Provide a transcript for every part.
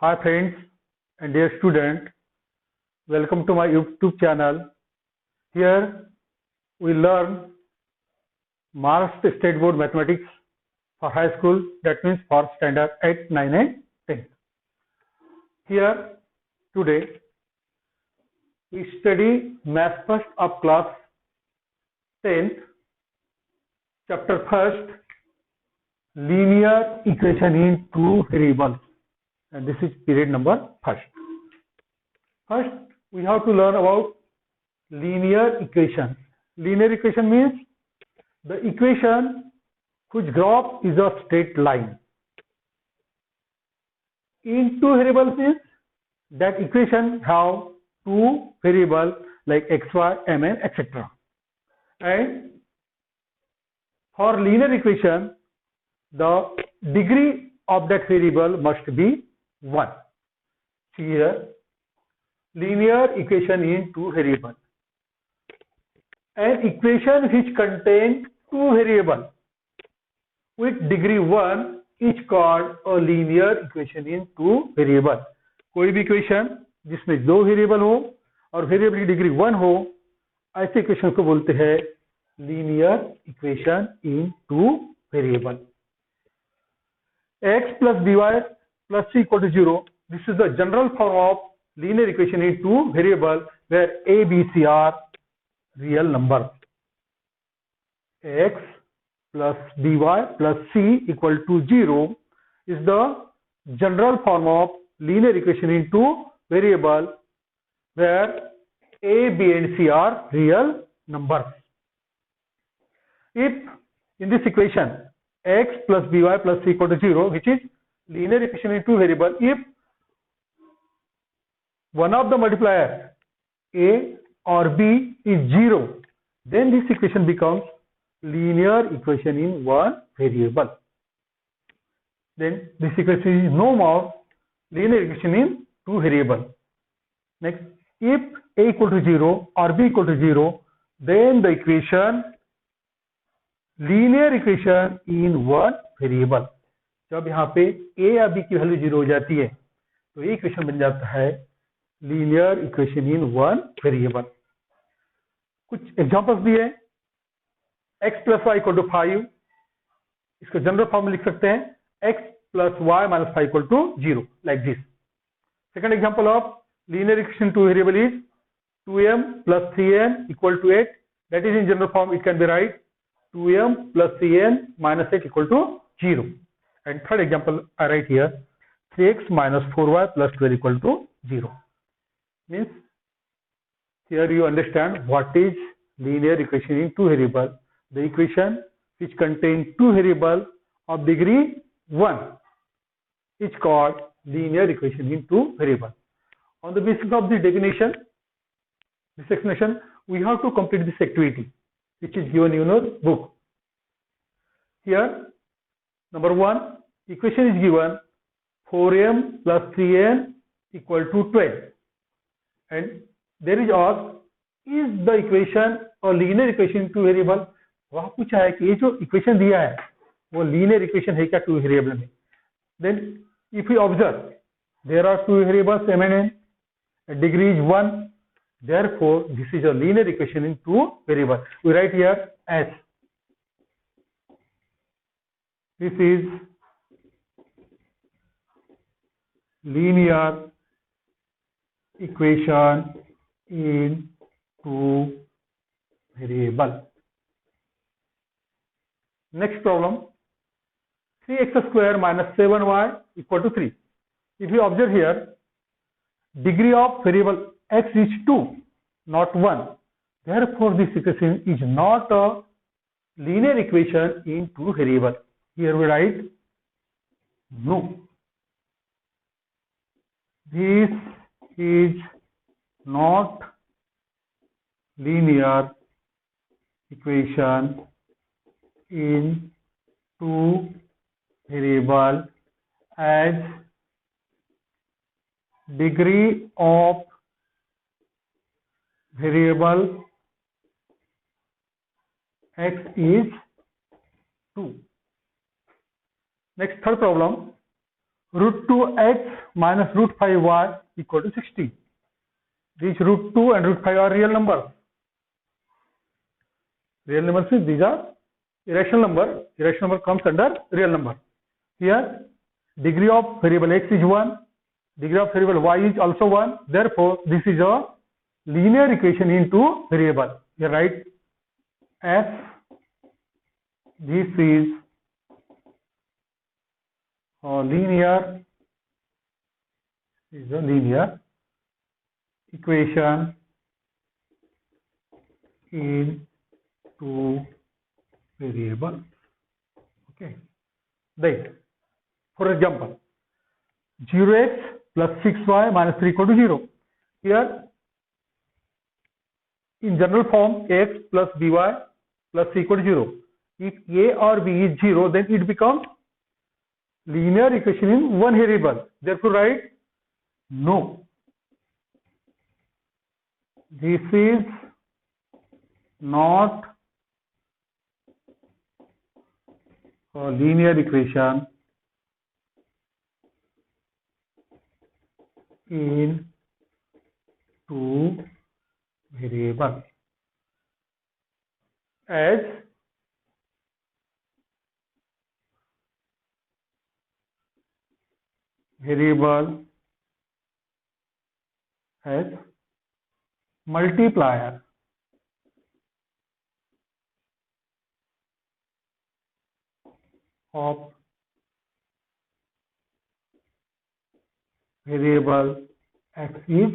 Hi friends and dear student, welcome to my YouTube channel. Here we learn Maharashtra State Board Mathematics for high school, that means for standard 8, 9 and 10. Here today we study Math First of class 10th, chapter 1st, linear equation in two variables, and this is period number 1st. First, we have to learn about linear equation. Linear equation means the equation whose graph is a straight line. In two variables means that equation have two variables like x, y, mn, etc. And for linear equation, the degree of that variable must be 1. See here, linear equation in two variables. An equation which contains two variables with degree 1 is called a linear equation in two variables. कोई भी equation जिसमें दो variable हो और variable की degree 1 हो, ऐसे equation को बोलते हैं linear equation in two variables. X plus dy plus c equal to 0. This is the general form of linear equation in two variables where a, b, c are real numbers. X plus dy plus c equal to 0 is the general form of linear equation in two variables where a, b and c are real numbers. If in this equation x plus by plus c equal to 0, which is linear equation in two variables, if one of the multiplier a or b is 0, then this equation becomes linear equation in one variable. Then this equation is no more linear equation in two variables. Next, if a equal to 0 or b equal to 0, then the equation linear equation in one variable. जब यहाँ पे a या b की value 0 हो जाती है तो ये इक्वेशन बन जाता है linear equation in one variable. कुछ एग्जांपल्स भी है. x plus y equal to 5, इसको जनरल फॉर्म में लिख सकते हैं x plus y minus 5 equal to 0, like this. Second example of linear equation two variable is 2m plus 3n equal to 8. That is in general form it can be write 2m plus 3n minus 8 equal to 0. And third example I write here 3x minus 4y plus 12 equal to 0. Means here you understand what is linear equation in two variables. The equation which contains two variables of degree 1 is called linear equation in two variables. On the basis of this definition, this explanation, we have to complete this activity which is given in your book. Here, number 1, equation is given 4m plus 3n equal to 12. And there is asked, is the equation a linear equation in two variable? वह पूछा है कि ये जो equation दिया है वो linear equation है क्या टू वेरिएबल में. Then if you observe there are two variables m and n, degree is 1, therefore this is a linear equation in two variables. We write here as this is linear equation in two variables. Next problem, 3x square minus 7y equal to 3. If you observe here, degree of variable x is 2, not 1. Therefore, this equation is not a linear equation in two variables. Here we write no. This is not linear equation in two variables as degree of variable x is 2. Next, third problem, root 2x minus root 5y equal to 60. These root 2 and root 5 are real numbers. Real numbers means these are irrational number. Irrational number comes under real number. Here, degree of variable x is 1. Degree of variable y is also 1. Therefore, this is a linear equation in two variable. Here write f. This is a linear equation in two variable. Okay. Then, for example, 0x plus 6y minus 3 equal to 0. Here, in general form, x plus by plus c equal to 0. If a or b is 0, then it becomes linear equation in one variable. Therefore, write no. This is not a linear equation in two variable, as variable has multiplier of variable x is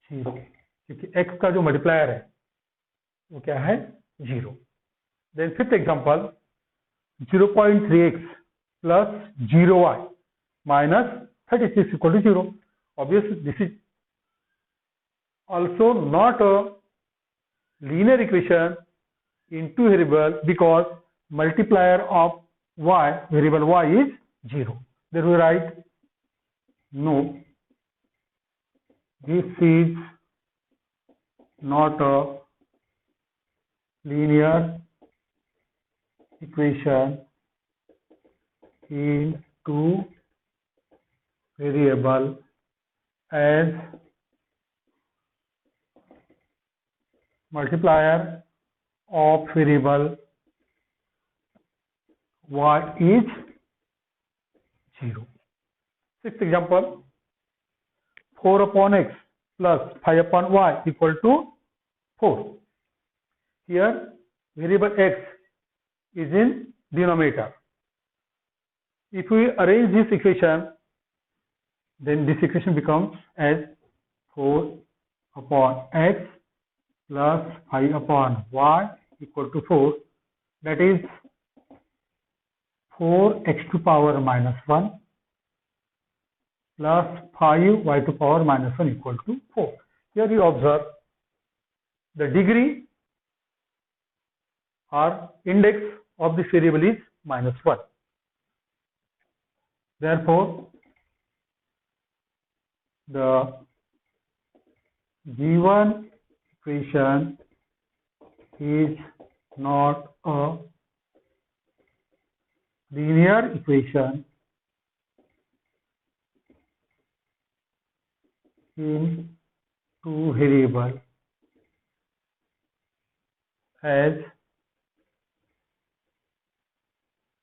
0, क्योंकि x का जो multiplier है वो क्या है 0. Then fifth example, 0.3x plus 0y minus 36 equal to 0. Obviously, this is also not a linear equation in two variable because multiplier of y, variable y is 0. Then we write no. This is not a linear equation in two variable, as multiplier of variable y is 0. Sixth example, 4 upon x plus 5 upon y equal to 4. Here, variable x is in denominator. If we arrange this equation, then this equation becomes as 4 upon x plus 5 upon y equal to 4. That is 4x to power minus 1 plus 5y to power minus 1 equal to 4. Here you observe the degree or index of this variable is minus 1. Therefore, the given equation is not a linear equation in two variable, as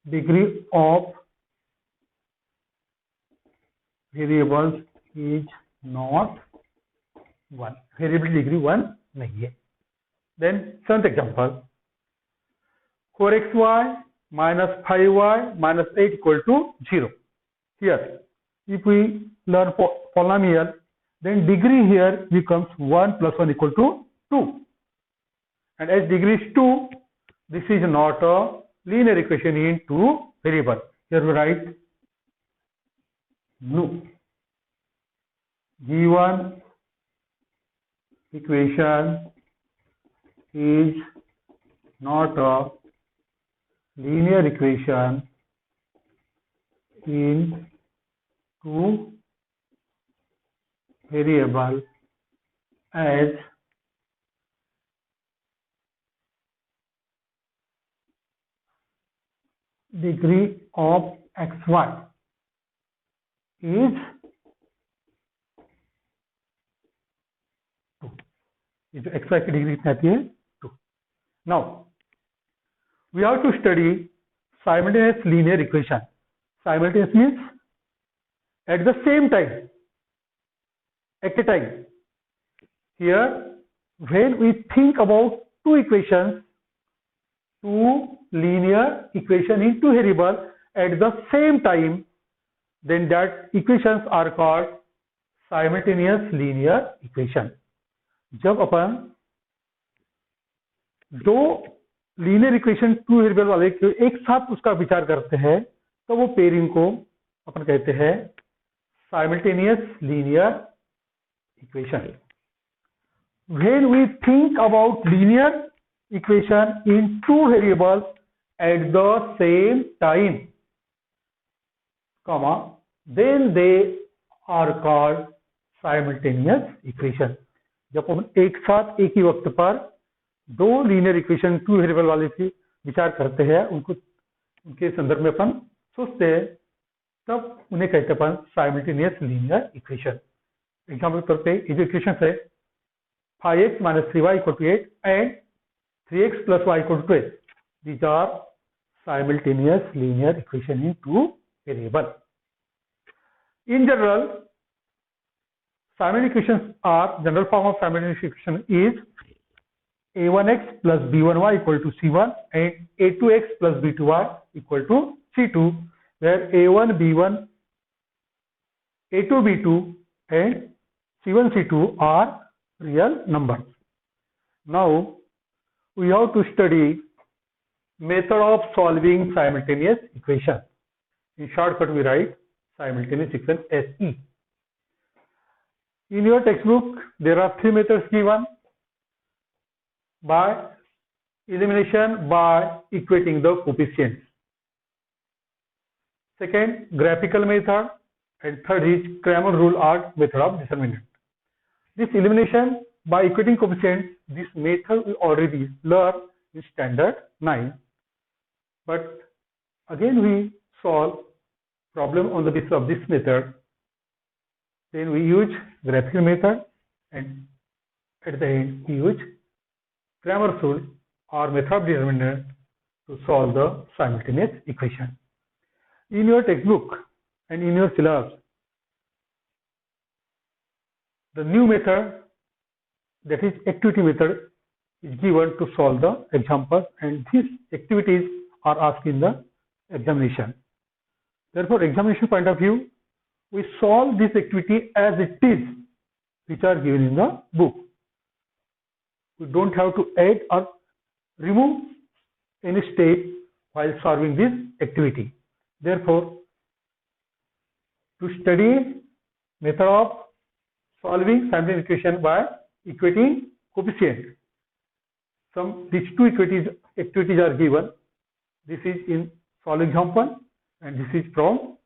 degree of variables is not 1. Variable degree 1 नहीं है. Then seventh example, 4xy minus 5y minus 8 equal to 0. Here, if we learn polynomial, then degree here becomes 1 plus 1 equal to 2. And as degree is 2, this is not a linear equation in two variable. Here we write no. Given equation is not a linear equation in two variable, as degree of xy is 2. ये जो xy की degree कितनी आती है 2. Now we have to study simultaneous linear equation. Simultaneous means at the same time, at a time. Here, when we think about two equations, two linear equation in two variables at the same time, then that equations are called simultaneous linear equation. जब अपन दो linear equation two variable वाले एक साथ उसका विचार करते हैं तो वो पेयरिंग को अपन कहते हैं simultaneous linear equation. When we think about linear equation in two variables at the same time, comma, then they are called simultaneous equation. जब अपन एक साथ एक ही वक्त पर दो लीनियर इक्वेशन टू वेरिएबल वाले की विचार करते हैं, उनको उनके संदर्भ में अपन सोचते हैं, तब उन्हें कहते हैं अपन साइमल्टेनियस लीनियर इक्वेशन. एग्जाम्पल के तौर पे ये जो इक्वेशन है 5x minus 3y equal to 8 and 3x plus y equal to 12, these are simultaneous linear equation in two variable. In general, simultaneous equations are, general form of simultaneous equation is a1x plus b1y equal to c1 and a2x plus b2y equal to c2, where a1 b1, a2 b2 and c1 c2 are real numbers. Now we have to study method of solving simultaneous equation. In shortcut we write simultaneous equation SE. In your textbook there are three methods given: by elimination by equating the coefficients, second graphical method, and third is Cramer rule or method of determinant. This elimination by equating coefficients, this method we already learned in standard 9, but again we solve problem on the basis of this method. Then we use graphical method, and at the end we use Cramer's rule or method of determinant to solve the simultaneous equation. In your textbook and in your syllabus, the new method, that is activity method, is given to solve the examples, and these activities are asked in the examination. Therefore, examination point of view, we solve this activity as it is, which are given in the book. We don't have to add or remove any step while solving this activity. Therefore, to study method of solving simultaneous equation by equating coefficient, these two activities are given. This is in solve example, and this is from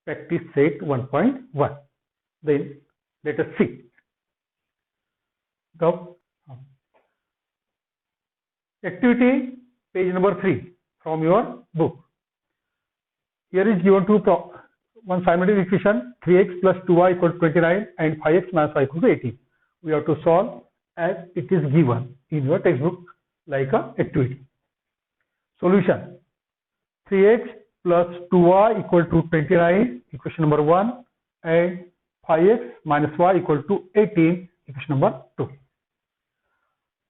practice set 1.1. Then let us see. The activity page number 3 from your book. Here is given to one simultaneous equation 3x plus 2y equal to 29 and 5x minus y equal to 18. We have to solve as it is given in your textbook like a activity. Solution: 3x plus 2y equal to 29, equation number 1, and 5x minus y equal to 18, equation number 2.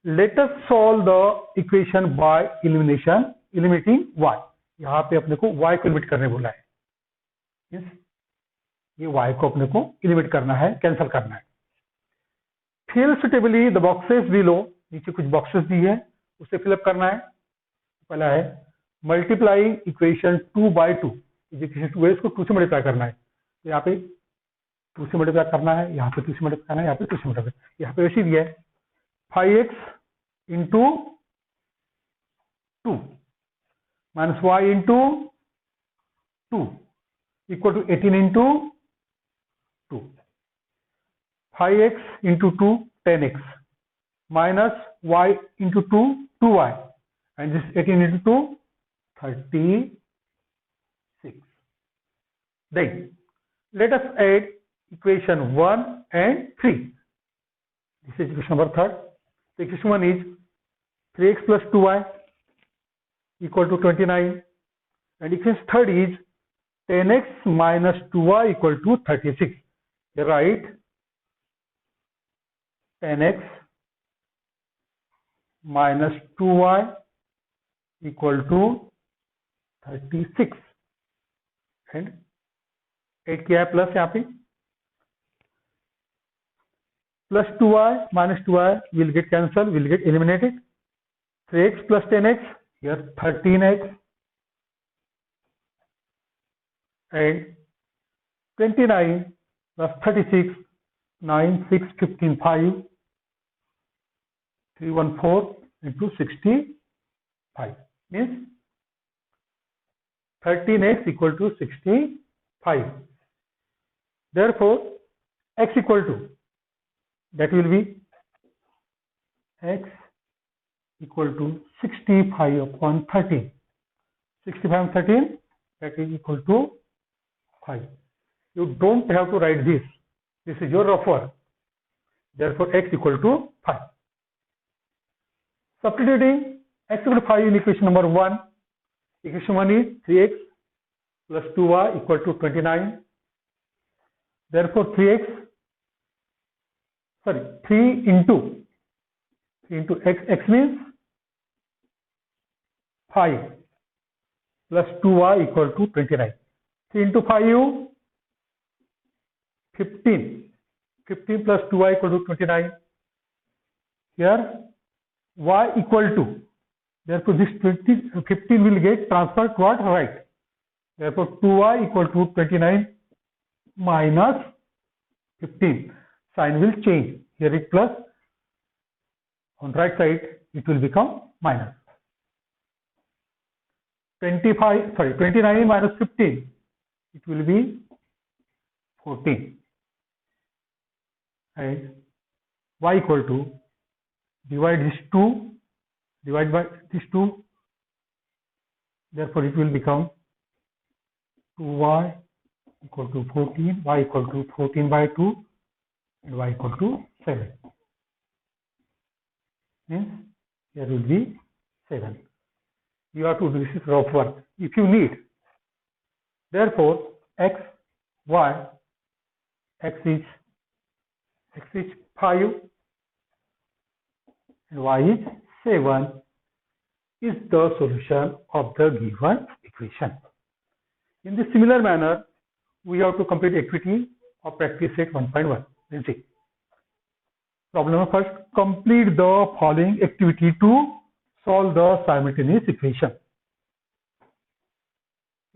Let us solve the equation by elimination, eliminating y. यहाँ पे अपने को y को eliminate करने बोला है. yes? ये y को अपने को एलिमिनेट करना है, कैंसिल करना है. Fill suitably the boxes below, नीचे कुछ बॉक्सेस दी है, उसे फिलअप करना है. पहला है मल्टीप्लाइंग इक्वेशन 2 by 2. इक्वेशन 2 है, इसको 2 से मल्टीप्लाई करना है. तो यहाँ पे 2 से मल्टीप्लाई करना है, यहाँ पे 2 से मल्टीप्लाई करना है, यहाँ पे 2 से मल्टीप्लाई, यहाँ पे वैसे दिया है 5x into 2 minus y into 2 equal to 18 into 2. 5x into 2 10x minus y into 2 2y, and this 18 into 2 36. Then Let us add equation 1 and 3. This is equation number 3. The equation 1 is 3x plus 2y equal to 29, and equation 3 is 10x minus 2y equal to 36. Here write 10x minus 2y equal to 36, and 8 क्या है plus यहाँ पे, plus 2y minus 2y will get cancelled, will get eliminated. 3x plus 10x, here 13x, and 29 plus 36, 9, 6, 15, 5, 314 into 65, means 13x equal to 65. Therefore, x equal to, that will be x equal to 65 upon 13. 65 and 13, that is equal to 5. You don't have to write this. This is your rough work. Therefore, x equal to 5. Substituting x equal to 5 in equation number 1. Equation 1 is 3x plus 2y equal to 29. Therefore, 3 into x means 5 plus 2y equal to 29. 3 into 5, 15. 15 plus 2y equal to 29. Here, y equal to, therefore this 15 will get transferred toward right. Therefore, 2y equal to 29 minus 15. Sign will change. Here it plus. On right side, it will become minus. 29 minus 15. It will be 14. And y equal to, divide this 2, divide by this 2. Therefore, it will become 2y equal to 14, y equal to 14 by 2, and y equal to 7. Means here will be 7. You have to do this rough work if you need. Therefore, x is 5 and y is 7 is the solution of the given equation. In this similar manner, we have to complete activity of practice set 1.1. Let's see. Problem number first, complete the following activity to solve the simultaneous equation.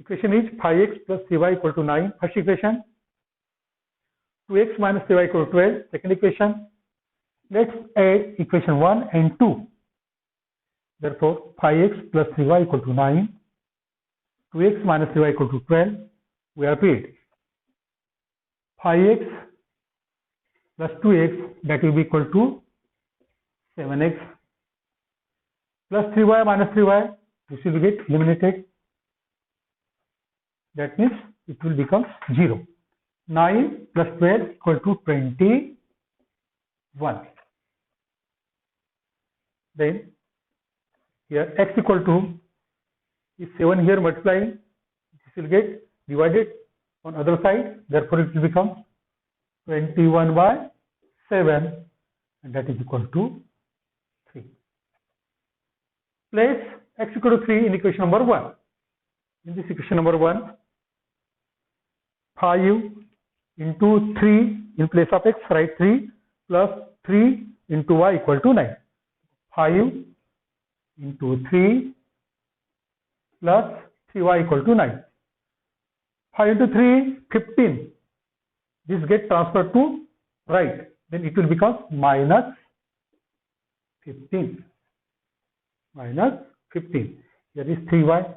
Equation is 5x plus 3y equal to 9, first equation. 2x minus 3y equal to 12, second equation. Let's add equation 1 and 2. Therefore, 5x plus 3y equal to 9. 2x minus 3y equal to 12. We have to add 5x plus 2x, that will be equal to 7x plus 3y minus 3y. This will get eliminated. That means it will become 0. 9 plus 12 equal to 21. Then here x equal to is 7 here multiplying. This will get divided on other side. Therefore, it will become 21 by 7, and that is equal to 3. Place x equal to 3 in equation number 1. In this equation number 1, 5 into 3 in place of x, write 3 plus 3 into y equal to 9. 5 into 3 plus 3y equal to 9. 5 into 3, 15. This gets transferred to right. Then it will become minus 15. Minus 15. Here is 3y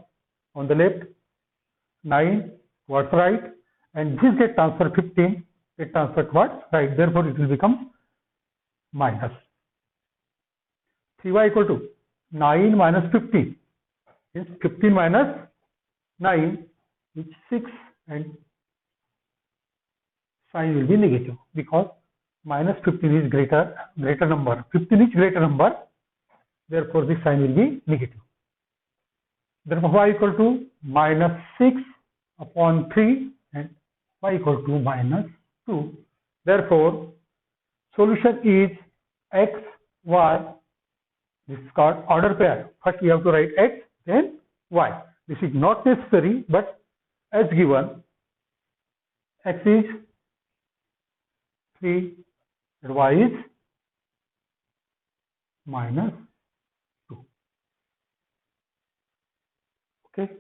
on the left, 9 towards right, and this gets transferred 15, get transferred towards right. Therefore, it will become minus. 3y equal to 9 minus 15. Means 15 minus 9 is 6, and sign will be negative because minus 15 is greater number. 15 is greater number, therefore the sign will be negative. Therefore y equal to minus 6 upon 3 and y equal to minus 2. Therefore solution is x, y. This is called order pair. First we have to write x, then y. This is not necessary, but as given, x is 3 and y is minus 2. Okay.